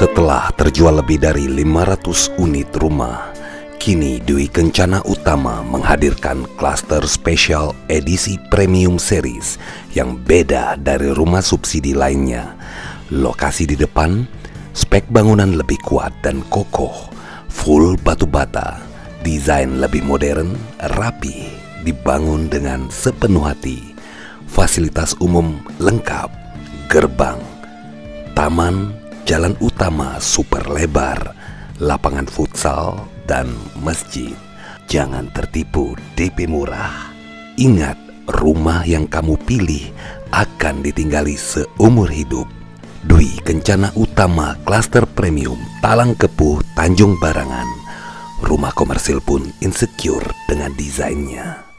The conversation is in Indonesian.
Setelah terjual lebih dari 500 unit rumah, kini Dwi Kencana Utama menghadirkan klaster spesial edisi premium series yang beda dari rumah subsidi lainnya. Lokasi di depan, spek bangunan lebih kuat dan kokoh, full batu bata, desain lebih modern, rapi, dibangun dengan sepenuh hati. Fasilitas umum lengkap, gerbang, taman, jalan utama super lebar, lapangan futsal, dan masjid. Jangan tertipu DP murah. Ingat, rumah yang kamu pilih akan ditinggali seumur hidup. Dwi Kencana Utama Klaster Premium Talang Kepuh, Tanjung Barangan. Rumah komersil pun insecure dengan desainnya.